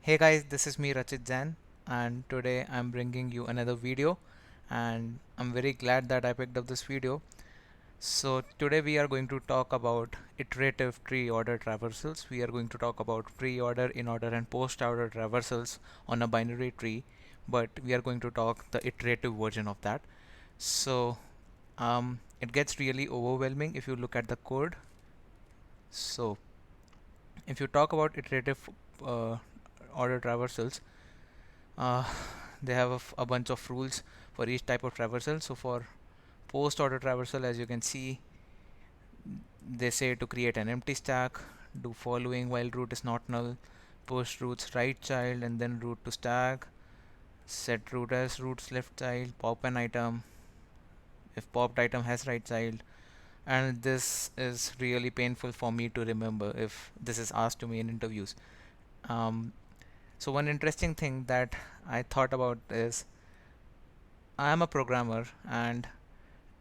Hey guys, this is me Rachit Jain, and today I'm bringing you another video, and I'm very glad that I picked up this video. So today we are going to talk about iterative tree order traversals. We are going to talk about pre-order, in-order and post-order traversals on a binary tree, but we are going to talk the iterative version of that. So it gets really overwhelming if you look at the code. So if you talk about iterative uh, order traversals, uh, they have a bunch of rules for each type of traversal. So for post order traversal, as you can see, they say to create an empty stack, do following while root is not null, push root's right child and then root to stack, set root as root's left child, pop an item if popped item has right child. And this is really painful for me to remember if this is asked to me in interviews. um, so one interesting thing that I thought about is I am a programmer, and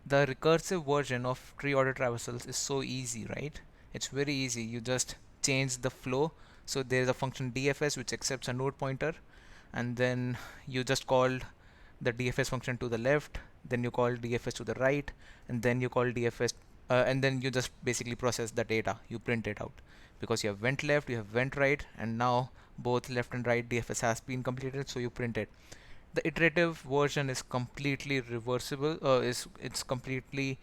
the recursive version of tree order traversals is so easy, right? It's very easy. You just change the flow. So there is a function dfs which accepts a node pointer, and then you just call the dfs function to the left, then you call dfs to the right, and then you call dfs, and then you just basically process the data. You print it out because you have went left, you have went right, and now both left and right dfs has been completed, so you print it. The iterative version is completely reversible, is it's completely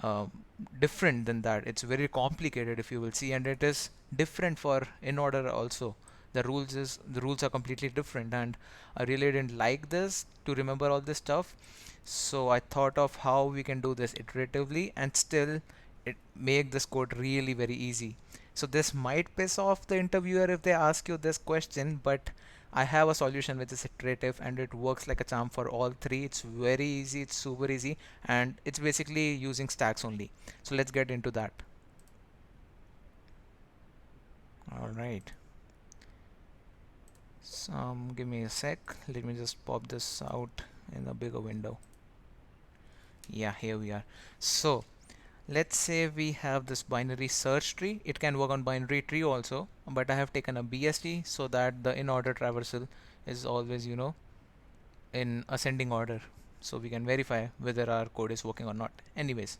uh, different than that. It's very complicated, if you will see, and it is different for in order also. The rules are completely different, and I really didn't like this to remember all this stuff. So I thought of how we can do this iteratively and still it make this code really very easy. So this might piss off the interviewer if they ask you this question, but I have a solution which is iterative and it works like a charm for all three. It's very easy, it's super easy, and it's basically using stacks only. So let's get into that. All right. So give me a sec. Let me just pop this out in a bigger window. Yeah, here we are. So let's say we have this binary search tree. It can work on binary tree also, but I have taken a BST so that the in order traversal is always, in ascending order, so we can verify whether our code is working or not. Anyways,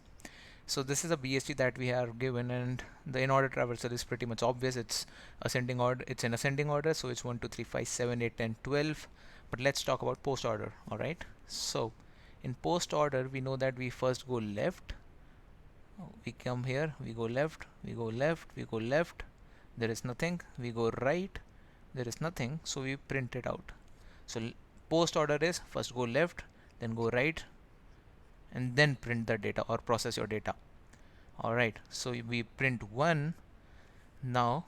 so this is a BST that we are given, and the in order traversal is pretty much obvious. It's ascending order, it's in ascending order, so it's 1 2 3 5 7 8 10 12. But let's talk about post order. All right, so in post order we know that we first go left. We come here, we go left, we go left, we go left, there is nothing. We go right, there is nothing, so we print it out. So post order is first go left, then go right, and then print the data or process your data. Alright, so we print 1. Now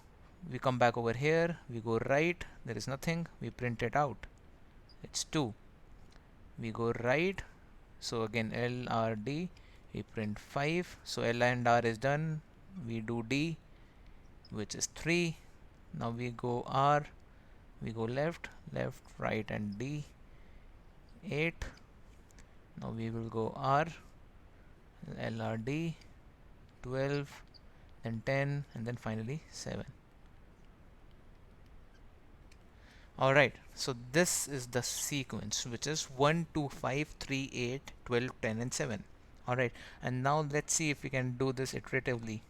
we come back over here, we go right, there is nothing, we print it out. It's 2. We go right, so again LRD, we print 5. So L and R is done. We do D, which is 3. Now we go R, we go left, left, right, and D, 8. Now we will go R, LRD, 12, then 10, and then finally 7. Alright, so this is the sequence, which is 1 2 5 3 8 12 10 and 7. Alright, and now let's see if we can do this iteratively.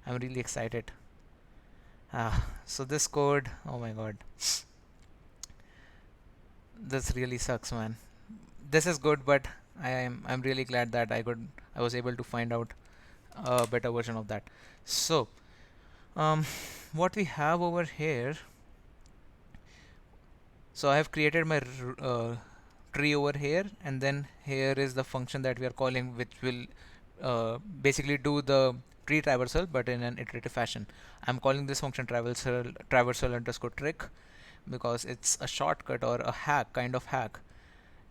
I'm really excited. So this code, oh my god, this really sucks, man. This is good, but I'm really glad that I was able to find out a better version of that. So um, what we have over here, so I have created my tree over here, and then here is the function that we are calling, which will basically do the tree traversal but in an iterative fashion. I'm calling this function traversal underscore trick because it's a shortcut or a hack, kind of hack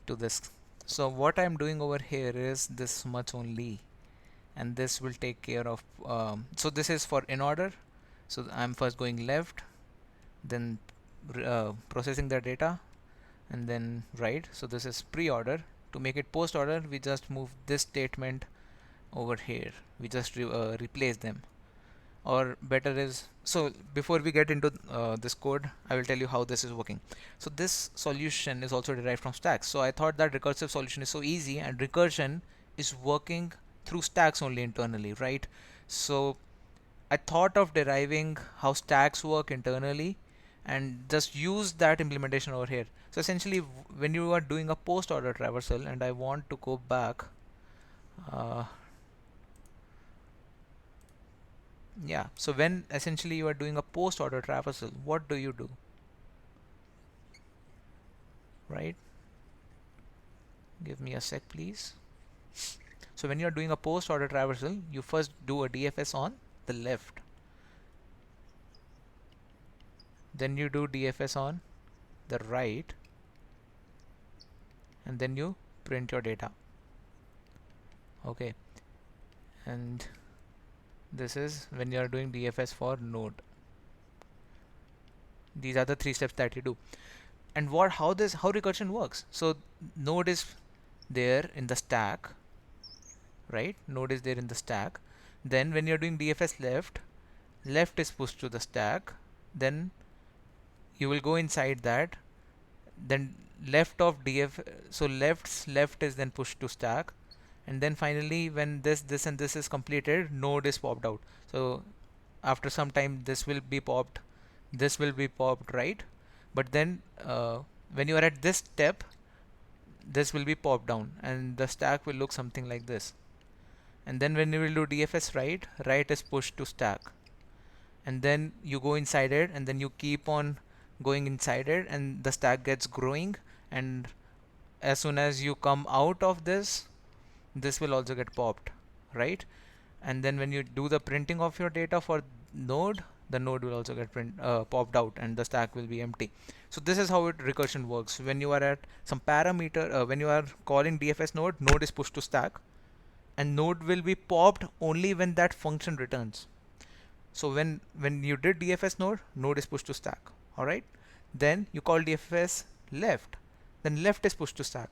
to this. So what I'm doing over here is this much only, and this will take care of so this is for in order. So I'm first going left, then processing the data, and then right. So this is pre-order. To make it post-order, we just move this statement over here. We just replace them. or better is, so before we get into this code, I will tell you how this is working. So this solution is also derived from stacks. So I thought that recursive solution is so easy, and recursion is working through stacks only internally, right? So I thought of deriving how stacks work internally and just use that implementation over here. So essentially, when you are doing a post order traversal, and I want to go back, uh, yeah, so when essentially you are doing a post order traversal, what do you do, right? Give me a sec, please. So when you're doing a post order traversal, you first do a DFS on the left, then you do DFS on the right, and then you print your data. Okay, and this is when you are doing DFS for node. These are the three steps that you do. And how recursion works. So node is there in the stack, right? Node is there in the stack. Then when you're doing DFS left, left is pushed to the stack. Then you will go inside that. Then left of df, so left is then pushed to stack. And then finally, when this and this is completed, node is popped out. So after some time, this will be popped, this will be popped, right? But then when you are at this step, this will be popped down, and the stack will look something like this. And then when you will do DFS right, right is pushed to stack, and then you go inside it, and then you keep on going inside it, and the stack gets growing. And as soon as you come out of this, this will also get popped, right? And then when you do the printing of your data for node, the node will also get popped out, and the stack will be empty. So this is how recursion works. When you are at some parameter, when you are calling DFS node, node is pushed to stack, and node will be popped only when that function returns. So when you did DFS node, node is pushed to stack. All right. Then you call DFS left, then left is pushed to stack.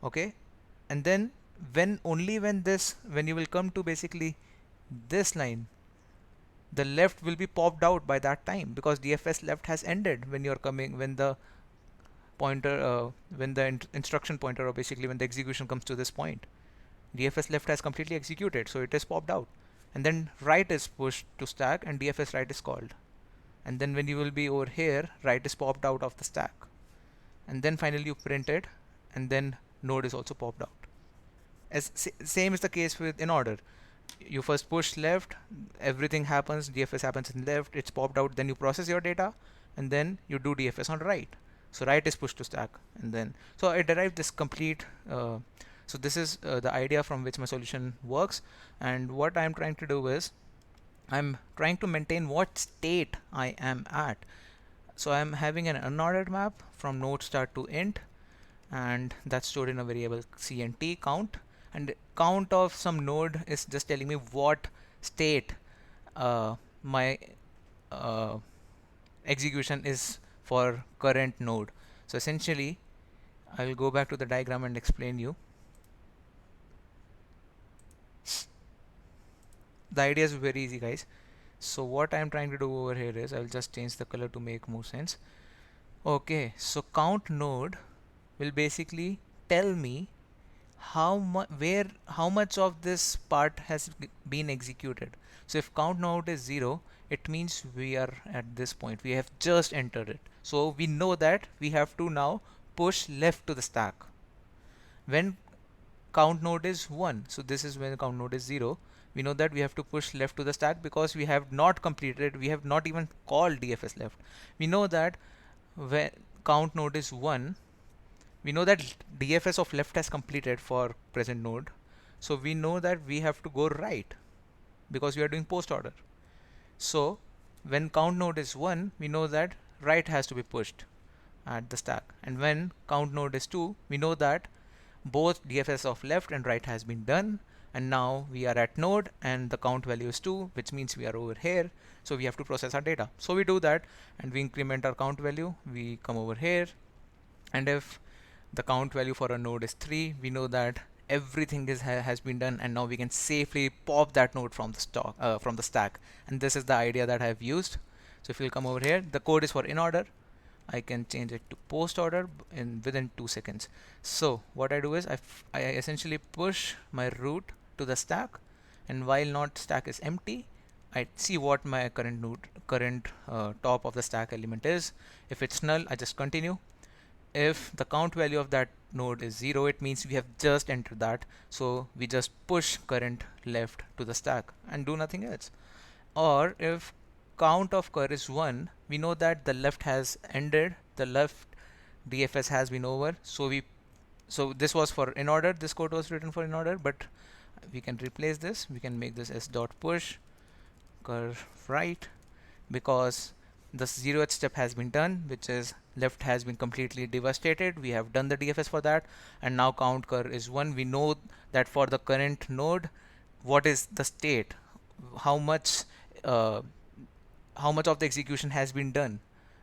Okay. And then when you will come to basically this line, the left will be popped out by that time, because DFS left has ended when you're coming, when the pointer, when the instruction pointer, or basically when the execution comes to this point. DFS left has completely executed, so it is popped out. And then right is pushed to stack, and DFS right is called. And then when you will be over here, right is popped out of the stack. And then finally you print it, and then node is also popped out. Same is the case with InOrder. You first push left, everything happens, DFS happens in left, it's popped out, then you process your data, and then you do DFS on right. So right is pushed to stack, and then, so I derived this complete, so this is the idea from which my solution works. And what I'm trying to do is, I'm trying to maintain what state I am at. So I'm having an unordered map from node start to int, and that's stored in a variable cnt count. And count of some node is just telling me what state my execution is for current node. So essentially, I will go back to the diagram and explain you. The idea is very easy, guys. So what I am trying to do over here is, I will just change the color to make more sense. Okay, so count node will basically tell me how much of this part has been executed. So if count node is 0, it means we are at this point, we have just entered it, so we know that we have to now push left to the stack. When count node is 1, so this is when count node is 0, we know that we have to push left to the stack, because we have not completed, we have not even called DFS left. We know that when count node is 1, we know that DFS of left has completed for present node, so we know that we have to go right, because we are doing post order. So when count node is 1, we know that right has to be pushed at the stack. And when count node is 2, we know that both DFS of left and right has been done, and now we are at node and the count value is 2, which means we are over here, so we have to process our data. So we do that, and we increment our count value, we come over here, and if the count value for a node is 3, we know that everything has been done, and now we can safely pop that node from the from the stack. And this is the idea that I've used. So if you'll come over here, the code is for InOrder. I can change it to PostOrder in within 2 seconds. So what I do is I essentially push my root to the stack, and while not stack is empty, I see what my current top of the stack element is. If it's null, I just continue. If the count value of that node is 0, it means we have just entered that, so we just push current left to the stack and do nothing else. Or if count of cur is 1, we know that the left has ended, the left DFS has been over, so this was for InOrder, this code was written for InOrder, but we can replace this. We can make this s dot push cur right, because the 0th step has been done, which is left has been completely devastated. We have done the DFS for that, and now count cur is 1. We know that for the current node, what is the state, how much uh, how much of the execution has been done.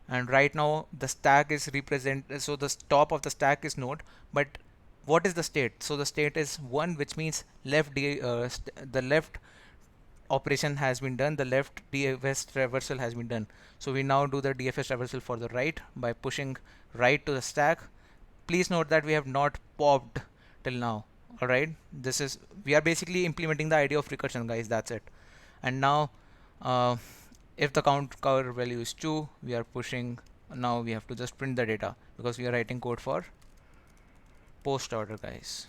And right now the stack is so the top of the stack is node, but what is the state? So the state is 1, which means the left operation has been done, the left DFS traversal has been done. So we now do the DFS traversal for the right by pushing right to the stack. Please note that we have not popped till now. Alright, we are basically implementing the idea of recursion, guys. That's it. And now uh, if the count cover value is 2, we are pushing. Now we have to just print the data because we are writing code for post order, guys.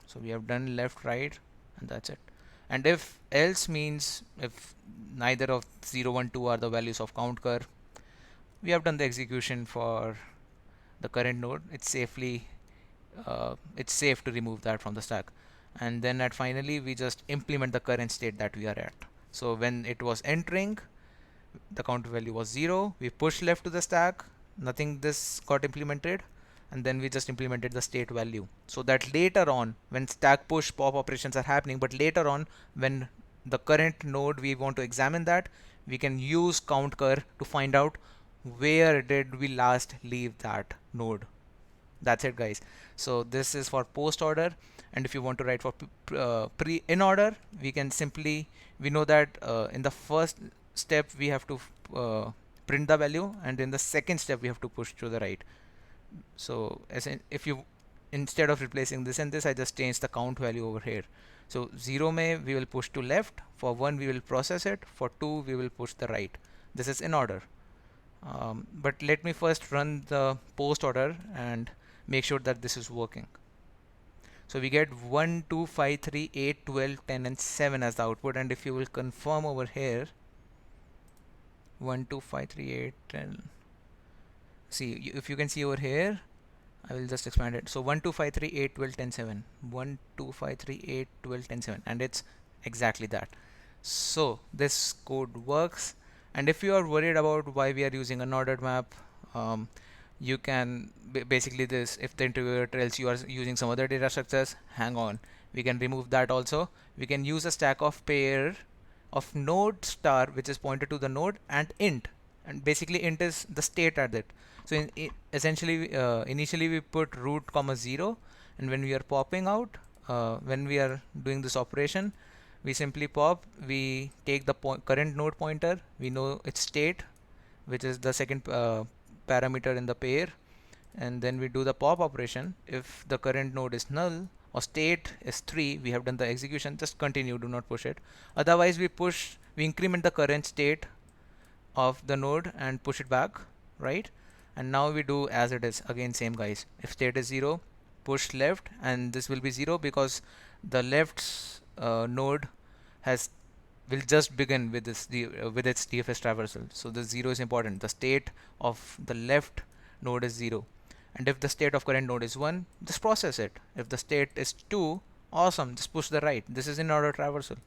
So we have done left, right, and that's it. And if else means if neither of 0, 1, 2 are the values of count cur, we have done the execution for the current node. It's safe to remove that from the stack. And then finally we just implement the current state that we are at. So when it was entering, the count value was 0. We pushed left to the stack, nothing this got implemented, and then we just implemented the state value, so that later on when stack push pop operations are happening, but later on when the current node we want to examine that, we can use count cur to find out where did we last leave that node. That's it, guys. So this is for post order. And if you want to write for in order, we know that in the first step we have to print the value, and in the second step we have to push to the right. So if you, instead of replacing this and this, I just change the count value over here. So 0 may we will push to left, for 1 we will process it, for 2 we will push the right. This is in order. But let me first run the post order and make sure that this is working. So we get 1, 2, 5, 3, 8, 12, 10 and 7 as the output. And if you will confirm over here, 1, 2, 5, 3, 8, 10. See, if you can see over here, I will just expand it. So 1, 2, 5, 3, 8, 12, 10, 7. 1, 2, 5, 3, 8, 12, 10, 7. And it's exactly that. So this code works. And if you are worried about why we are using an ordered map, you can basically this, if the interviewer tells you are using some other data structures, hang on, we can remove that also. We can use a stack of pair of node star, which is pointed to the node, and int, and basically int is the state at it. So essentially initially we put root comma 0, and when we are popping out, when we are doing this operation, we simply pop, we take the current node pointer, we know its state, which is the second parameter in the pair, and then we do the pop operation. If the current node is null or state is 3, we have done the execution, just continue, do not push it. Otherwise we increment the current state of the node and push it back, right? And now we do as it is, again same, guys. If state is 0, push left, and this will be 0 because the left's node will just begin with its DFS traversal. So the 0 is important. The state of the left node is 0, and if the state of current node is 1, just process it. If the state is 2, awesome, just push the right. This is InOrder traversal.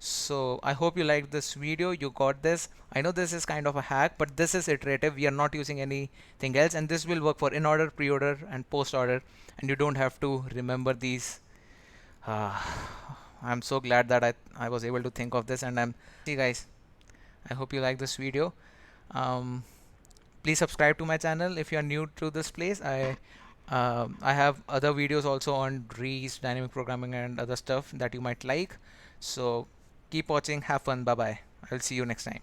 So I hope you liked this video. You got this. I know this is kind of a hack, but this is iterative. We are not using anything else, and this will work for InOrder, PreOrder and PostOrder, and you don't have to remember these. I'm so glad that I was able to think of this, and see, guys, I hope you like this video. Please subscribe to my channel if you are new to this place. I I have other videos also on trees, dynamic programming, and other stuff that you might like. So keep watching, have fun, bye bye. I'll see you next time.